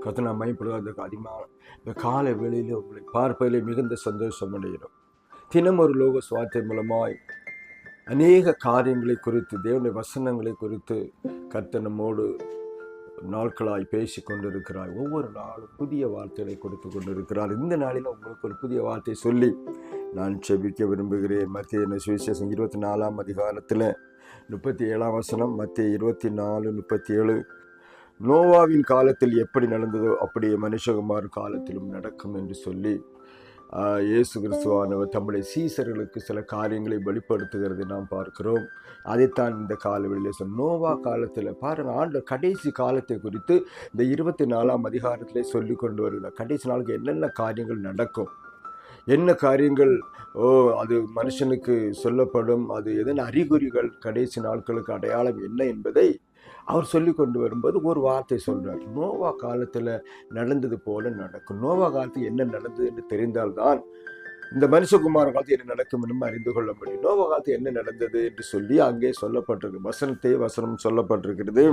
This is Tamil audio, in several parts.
கர்த்தர் மையப்படுவதற்கு அதிகமாக இந்த காலை வேளையிலே உங்களை பார்ப்பதிலே மிகுந்த சந்தோஷம் அடைகிறோம். தினம் ஒரு லோக சுவார்த்தை மூலமாய் அநேக காரியங்களை குறித்து, தேவனுடைய வசனங்களை குறித்து கர்த்தர் நம்மோடு நாட்களாய் பேசி கொண்டிருக்கிறார். ஒவ்வொரு நாளும் புதிய வார்த்தைகளை கொடுத்து கொண்டிருக்கிறார். இந்த நாளில் உங்களுக்கு ஒரு புதிய வார்த்தை சொல்லி நான் செபிக்க விரும்புகிறேன். மத்திய சுவிசேஷம் 24ஆம் அதிகாரத்தில் 37ஆம் வசனம், மத்திய 24:37. நோவாவின் காலத்தில் எப்படி நடந்ததோ அப்படியே மனுஷகுமார் காலத்திலும் நடக்கும் என்று சொல்லி இயேசு கிறிஸ்துவானவர் தம்முடைய சீசர்களுக்கு சில காரியங்களை வெளிப்படுத்துகிறதை நாம் பார்க்கிறோம். அதைத்தான் இந்த காலவெளியில் நோவா காலத்தில் பாருங்கள், ஆண்டு கடைசி காலத்தை குறித்து இந்த 24ஆம் அதிகாரத்திலே சொல்லி கொண்டு வருகிறார். கடைசி நாளுக்கு என்னென்ன காரியங்கள் நடக்கும், என்ன காரியங்கள் அது மனுஷனுக்கு சொல்லப்படும், அது எதன் அறிகுறிகள், கடைசி நாட்களுக்கு அடையாளம் என்ன என்பதை அவர் சொல்லி கொண்டு வரும்போது ஒரு வார்த்தை சொல்றார். நோவா காலத்தில் நடந்தது போல நடக்கும். நோவா காலத்தில் என்ன நடந்தது என்று தெரிந்தால்தான் இந்த மனுஷகுமார காலத்தில் என்ன நடக்கும் என்று அறிந்து கொள்ள முடியும். நோவா காலத்தில் என்ன நடந்தது என்று சொல்லி அங்கே சொல்லப்பட்டிருக்கு. வசனம் சொல்லப்பட்டிருக்கிறது.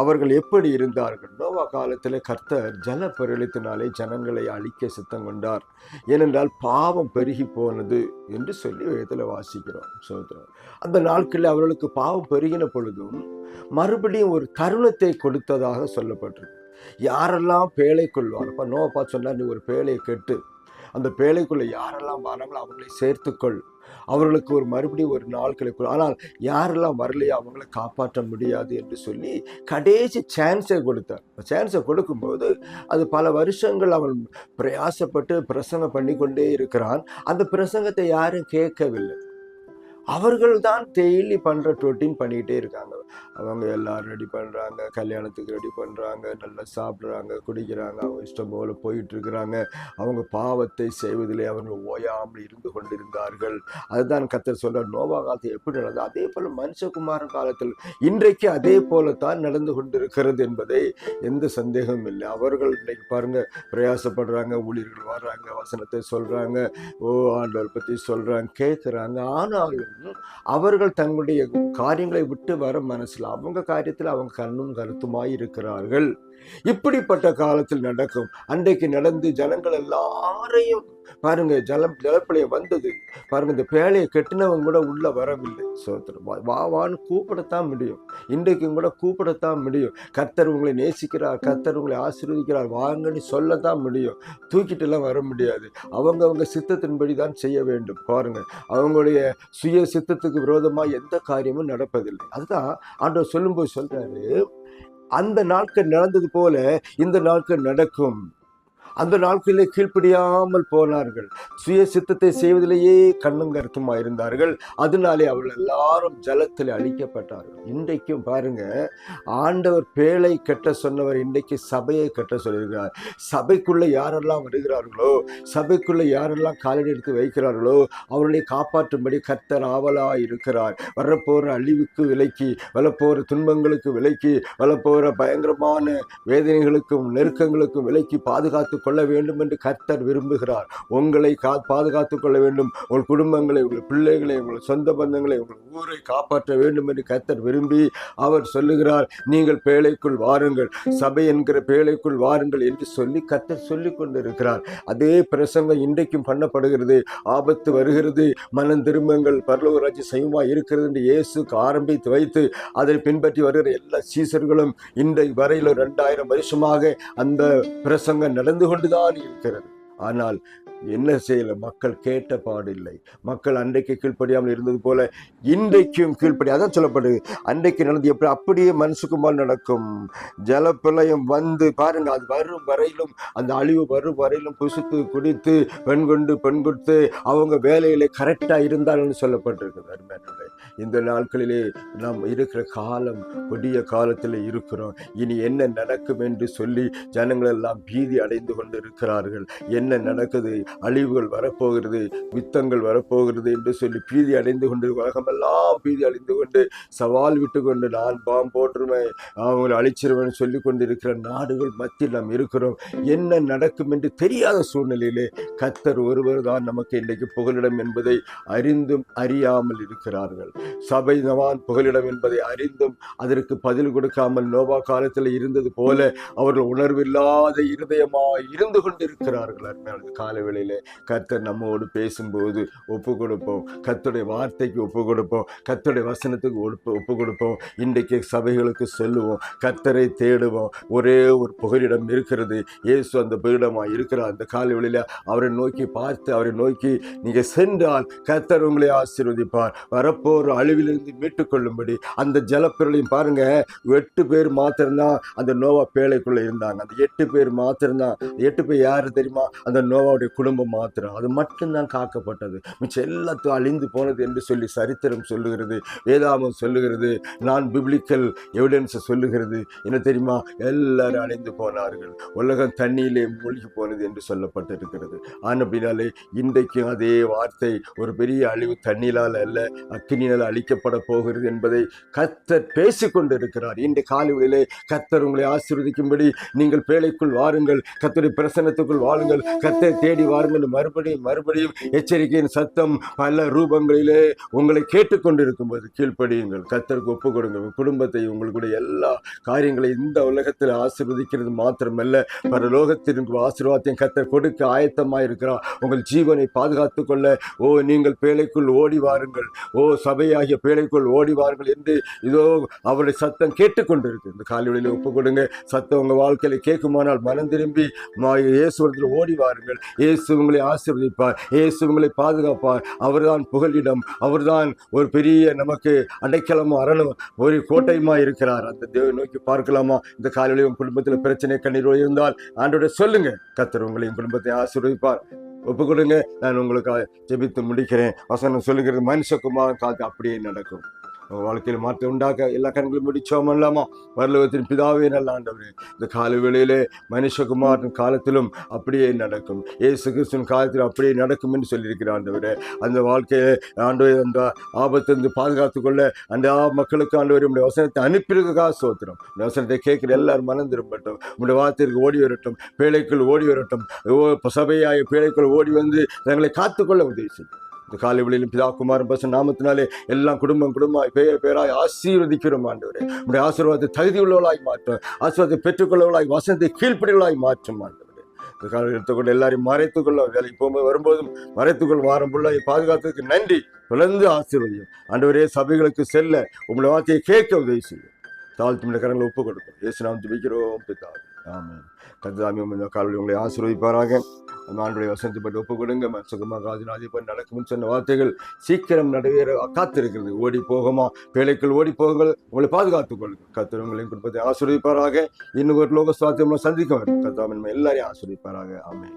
அவர்கள் எப்படி இருந்தார்கள்? நோவா காலத்தில் கர்த்தர் ஜல பெருளித்தினாலே ஜனங்களை அழிக்க சித்தம் கொண்டார். ஏனென்றால் பாவம் பெருகி போனது என்று சொல்லி வேதத்தில் வாசிக்கிறோம். சோதரம் அந்த நாட்களில் அவர்களுக்கு பாவம் பெருகின பொழுதும் மறுபடியும் ஒரு தருணத்தை கொடுத்ததாக சொல்லப்பட்டிருக்கு. யாரெல்லாம் பேழை கொள்வார், அப்ப நோவா சொன்னார், நீ ஒரு பேழையை கெட்டு அந்த பேழைக்குள்ள யாரெல்லாம் வராங்களோ அவங்களை சேர்த்துக்கொள், அவர்களுக்கு ஒரு மறுபடியும் ஒரு நாட்களை கொள், ஆனால் யாரெல்லாம் வரலையோ அவங்களை காப்பாற்ற முடியாது என்று சொல்லி கடைசி சான்ஸை கொடுத்தார். சான்ஸை கொடுக்கும்போது அது பல வருஷங்கள் அவன் பிரயாசப்பட்டு பிரசங்கம் பண்ணி கொண்டே இருக்கிறான். அந்த பிரசங்கத்தை யாரும் கேட்கவில்லை. அவர்கள் தான் டெய்லி பண்ணுற ரொட்டீன் பண்ணிக்கிட்டே இருக்காங்க. அவங்க எல்லாரும் ரெடி பண்ணுறாங்க, கல்யாணத்துக்கு ரெடி பண்ணுறாங்க, நல்லா சாப்பிட்றாங்க, குடிக்கிறாங்க, அவங்க இஷ்டம் போல் போயிட்டுருக்கிறாங்க. அவங்க பாவத்தை செய்வதிலே அவர்கள் ஓயாமல் இருந்து கொண்டிருந்தார்கள். அதுதான் கர்த்தர் சொல்கிறார், நோவா காலத்தில் எப்படி நடந்தது அதே போல் மனுஷகுமாரன் காலத்தில் இன்றைக்கு அதே போலத்தான் நடந்து கொண்டிருக்கிறது என்பதை எந்த சந்தேகமும் இல்லை. அவர்கள் இன்றைக்கு பாருங்கள் பிரயாசப்படுறாங்க, ஊழியர்கள் வர்றாங்க, வசனத்தை சொல்கிறாங்க, ஆண்டவர் பற்றி சொல்கிறாங்க, கேட்குறாங்க. ஆனாலும் அவர்கள் தங்களுடைய காரியங்களை விட்டு வர மனசில் அவங்க காரியத்தில் அவங்க கண்ணும் கருத்துமாய் இருக்கிறார்கள். இப்படிப்பட்ட காலத்தில் நடக்கும். அன்றைக்கு நடந்து ஜனங்கள் எல்லாரையும் பாருங்க, ஜலப்பிழைய வந்தது பாருங்க. இந்த பேழையை கெட்டினவங்க கூட உள்ள வரவில்லை. சோத்திரம் வான்னு கூப்பிடத்தான் முடியும். இன்றைக்கும் கூட கூப்பிடத்தான் முடியும். கர்த்தர் உங்களை நேசிக்கிறார், கர்த்தர் உங்களை ஆசீர்வதிக்கிறார் வாங்கன்னு சொல்லத்தான் முடியும். தூக்கிட்டு எல்லாம் வர முடியாது. அவங்க சித்தத்தின்படி தான் செய்ய வேண்டும். பாருங்க, அவங்களுடைய சுய சித்தத்துக்கு விரோதமாக எந்த காரியமும் நடப்பதில்லை. அதுதான் ஆண்டவர் சொல்லும்போது சொல்றாரு, அந்த நாட்கள் நடந்தது போல இந்த நாட்கள் நடக்கும். அந்த நாட்களிலே கீழ்ப்படியாமல் போனார்கள், சுய சித்தத்தை செய்வதிலேயே கண்ணும் கருத்துமாக இருந்தார்கள். அதனாலே அவர்கள் எல்லாரும் ஜலத்தில் அழிக்கப்பட்டார்கள். இன்றைக்கும் பாருங்க, ஆண்டவர் பேழை கட்ட சொன்னவர் இன்றைக்கு சபையை கட்ட சொல்லியிருக்கிறார். சபைக்குள்ளே யாரெல்லாம் வருகிறார்களோ, சபைக்குள்ளே யாரெல்லாம் காலடி எடுத்து வைக்கிறார்களோ அவர்களை காப்பாற்றும்படி கர்த்தர் ஆவலாக இருக்கிறார். வரப்போகிற அழிவுக்கு விலக்கி, வரப்போகிற துன்பங்களுக்கு விலக்கி, வரப்போகிற பயங்கரமான வேதனைகளுக்கும் நெருக்கங்களுக்கும் விலக்கி பாதுகாத்து கொள்ள வேண்டும் என்று கர்த்தர் விரும்புகிறார். உங்களை பாதுகாத்துக் கொள்ள வேண்டும், உங்கள் குடும்பங்களை, உங்கள் பிள்ளைகளை, உங்கள் சொந்த பந்தங்களை, உங்கள் ஊரை காப்பாற்ற வேண்டும் என்று கர்த்தர் விரும்பி அவர் சொல்லுகிறார், நீங்கள் பேழைக்குள் வாருங்கள், சபை என்கிற பேழைக்குள் வாருங்கள் என்று சொல்லி கர்த்தர் சொல்லி கொண்டிருக்கிறார். அதே பிரசங்கம் இன்றைக்கும் பண்ணப்படுகிறது. ஆபத்து வருகிறது, மனம் திரும்பங்கள், பரலோக ராஜ்யம் சமீபமாக இருக்கிறது என்று இயேசுக்கு ஆரம்பித்து வைத்து அதை பின்பற்றி வருகிற எல்லா சீசர்களும் இன்றைக்கு வரையில் 2000 வருஷமாக அந்த பிரசங்கம் நடந்து கொண்டுதான் இருக்கிறது. ஆனால் என்ன செய்யல, மக்கள் கேட்ட பாடில்லை. மக்கள் அன்றைக்கு கீழ்ப்படியாமல் இருந்தது போல இன்றைக்கும் கீழ்ப்படி. அதான் சொல்லப்படுது, அன்றைக்கு நடந்து எப்படி அப்படியே மனுஷகுமார் நடக்கும். ஜலப்பிரளயம் வந்து பாருங்க, அது வரும் வரையிலும், அந்த அழிவு வரும் வரையிலும் புசித்து குடித்து பெண் கொடுத்து அவங்க வேலையில கரெக்டா இருந்தாலும் சொல்லப்பட்டிருக்குது. அருமையானவர்களே, இந்த நாட்களிலே நாம் இருக்கிற காலம் கொடிய காலத்தில் இருக்கிறோம். இனி என்ன நடக்கும் என்று சொல்லி ஜனங்கள் எல்லாம் பீதி அடைந்து கொண்டு இருக்கிறார்கள். என்ன நடக்குது? அழிவுகள் வரப்போகிறது, யுத்தங்கள் வரப்போகிறது என்று சொல்லி பீதி அடைந்து கொண்டு, உலகமெல்லாம் பீதி அடைந்து கொண்டு, சவால் விட்டு கொண்டு, நான் பாம் போற்றுவேன், அவங்களை அழிச்சிருவேன் சொல்லி கொண்டிருக்கிற நாடுகள் மத்தியில் நாம் இருக்கிறோம். என்ன நடக்கும் என்று தெரியாத சூழ்நிலையிலே கர்த்தர் ஒருவர் தான் நமக்கு இன்றைக்கு புகலிடம் என்பதை அறிந்தும் அறியாமல் இருக்கிறார்கள். சபை தான் புகலிடம் என்பதை அறிந்தும் அதற்கு பதில் கொடுக்காமல் நோவா காலத்தில் இருந்தது போல அவர்கள் உணர்வில்லாத இருதயமாய் இருந்து கொண்டிருக்கிறார்கள். அருமையான காலவேளையிலே கர்த்தர் நம்மோடு பேசும்போது ஒப்பு கொடுப்போம், கர்த்தருடைய வார்த்தைக்கு ஒப்பு கொடுப்போம், கர்த்தருடைய வசனத்துக்கு ஒப்பு கொடுப்போம். இன்றைக்கு சபைகளுக்கு சொல்லுவோம், கர்த்தரை தேடுவோம். ஒரே ஒரு புகலிடம் இருக்கிறது, இயேசு அந்த புகலிடமாய் இருக்கிறார். அந்த காலவேளையில அவரை நோக்கி பார்த்து, அவரை நோக்கி நீங்க சென்றால் கர்த்தர் உங்களை ஆசீர்வதிப்பார். வரப்போற அழிவிலிருந்து மீட்டுக் கொள்ளும்படி அந்த ஜலப்பிரளையும் பாருங்க, 8 பேர் மாத்திரம்தான் அந்த நோவா பேழைக்குள்ள இருந்தாங்க. அந்த 8 பேர் மாத்திரம்தான். 8 பேர் யாரு தெரியுமா? அந்த நோவாவுடைய குடும்பம் மாத்திரம். அது மட்டும்தான் காக்கப்பட்டது. மிச்சம் எல்லாத்தையும் அழிந்து போனது என்று சொல்லி சரித்திரம் சொல்லுகிறது, வேதாமம் சொல்லுகிறது, நான் பிப்ளிக்கல் எவிடன்ஸ் சொல்லுகிறது. என்ன தெரியுமா? எல்லாரும் அழிந்து போனார்கள், உலகம் தண்ணியிலே மூழ்கி போனது என்று சொல்லப்பட்டிருக்கிறது. ஆனபினாலே இன்றைக்கும் அதே வார்த்தை, ஒரு பெரிய அழிவு தண்ணீரால் அல்ல அக்கினியால் அழிக்கப்பட போகிறது என்பதை கர்த்தர் பேசிக்கொண்டிருக்கிறார். இந்த காலையிலே கர்த்தர் உங்களை ஆசீர்வதிக்கும்படி நீங்கள் பேழைக்குள் வாருங்கள், கர்த்தருடைய பிரசன்னத்துக்குள் வாருங்கள், கர்த்தரை தேடி வாருங்கள். மறுபடியும் எச்சரிக்கையின் சத்தம் பல ரூபங்களிலே உங்களை கேட்டுக்கொண்டிருக்கும் போது கீழ்ப்படியுங்கள், கர்த்தருக்கு ஒப்பு கொடுங்க. குடும்பத்தை, உங்களுடைய எல்லா காரியங்களையும் இந்த உலகத்தில் ஆசீர்வதிக்கிறது மாத்திரமல்ல, பரலோகத்திற்கு ஆசீர்வாதத்தையும் கர்த்தர் கொடுக்க ஆயத்தமாக இருக்கிறார். உங்கள் ஜீவனை பாதுகாத்துக் கொள்ள நீங்கள் பேழைக்குள் ஓடி வாருங்கள், சபையாகிய பேழைக்குள் ஓடி வாருங்கள் என்று இதோ அவருடைய சத்தம் கேட்டுக்கொண்டிருக்கு. இந்த காலையில் ஒப்பு கொடுங்க. சத்தம் உங்கள் வாழ்க்கையில கேட்குமானால் மனம் திரும்பி இயேசுவரத்தில் ஓடி வாருங்கள். இயேசு உங்களை ஆசீர்வதிப்பார், இயேசு உங்களை பாதுகாப்பார். அவர்தான் புகலிடம், அவர்தான் ஒரு பெரிய நமக்கு அடைக்கலமும் அரணும் ஒரு கோட்டையுமா இருக்கிறார். அந்த தேவனை நோக்கி பார்க்கலாமா? இந்த காலையில் உங்கள் குடும்பத்தில் பிரச்சனை கண்ணீரோ இருந்தால் ஆண்டோட சொல்லுங்க, கர்த்தர் உங்களையும் குடும்பத்தை ஆசீர்வதிப்பார். ஒப்பு கொடுங்க. நான் உங்களுக்கு ஜெபித்து முடிக்கிறேன். வசனம் சொல்லுகிறது, மனுஷகுமாரன் காலத்து அப்படியே நடக்கும். வாழ்க்கையில் மாற்றம் உண்டாக்க எல்லா கண்களும் முடிச்சோம் அல்லாமா? பரலோகத்தின் பிதாவே நல்ல ஆண்டவரே, இந்த கால வேளையிலே மனுஷகுமாரன் காலத்திலும் அப்படியே நடக்கும், இயேசு கிறிஸ்துவின் காலத்திலும் அப்படியே நடக்கும் என்று சொல்லியிருக்கிற ஆண்டவரே, அந்த வாழ்க்கையை ஆண்டவர் அந்த ஆபத்திலிருந்து பாதுகாத்து கொள்ள அந்த மக்களுக்கு ஆண்டவர் உடைய வசனத்தை அனுப்பியிருக்காக சோத்திரம். இந்த வசனத்தை கேட்கிற எல்லாரும் மனம் திரும்பட்டும், உடைய வார்த்தைக்கு ஓடி வரட்டும், பேழைக்குள் ஓடி வரட்டும், சபையாய பேழைக்குள் ஓடி வந்து தங்களை காத்துக்கொள்ள உதவி செய்யும். இந்த காலை வேளையிலும் பிதா குமாரன் பரிசுத்த நாமத்தினாலே எல்லாம் குடும்பமாய் பேராய் ஆசீர்வதிக்கிறோம் ஆண்டவரே. உடைய ஆசீர்வாதத்தை தகுதி உள்ளவளாய் மாற்றும், ஆசீர்வாதத்தை பெற்றுக்கொள்ளவளாய், வசனத்தை கீழ்ப்படிகளாய் மாற்றும் ஆண்டவரே. இந்த காலை எடுத்துக்கொண்டு எல்லாரையும் மறைத்துக்கொள்ள, வேலைக்கு போகும்போது வரும்போதும் மறைத்துக்கொள், வாரம் புள்ளாய் பாதுகாத்ததுக்கு நன்றி. தொடர்ந்து ஆசீர்வதியும் ஆண்டவரே. சபைகளுக்கு செல்ல உங்களுடைய வார்த்தையை கேட்க உதவி செய்யும். தாழ்த்தி கரங்களை ஒப்பு கொடுப்போம். இயேசு நாமத்தில் ஜெபிக்கிறோம் பிதாவே, ஆமென். கர்த்தர் இந்த காலையில் உங்களை ஆசீர்வதிப்பாராக. ஆண்டுடைய வசனத்தை பற்றி ஒப்பு கொடுங்க. சுகமாக ராஜநாதிபதி நடக்கும்னு சொன்ன வார்த்தைகள் சீக்கிரம் நிறைவேற காத்திருக்கிறது. ஓடி போகுமா, பேழைக்குள் ஓடி போகுங்கள், உங்களை பாதுகாத்துக் கொள்ளுங்கள். கர்த்தர் உங்களின் குடும்பத்தை ஆசீர்வதிப்பாராக. இன்னும் ஒரு லோக சுவாத்தியம் சந்திக்க வரும். கர்த்தர் எல்லாரையும் ஆசீர்வதிப்பாராக. ஆமென்.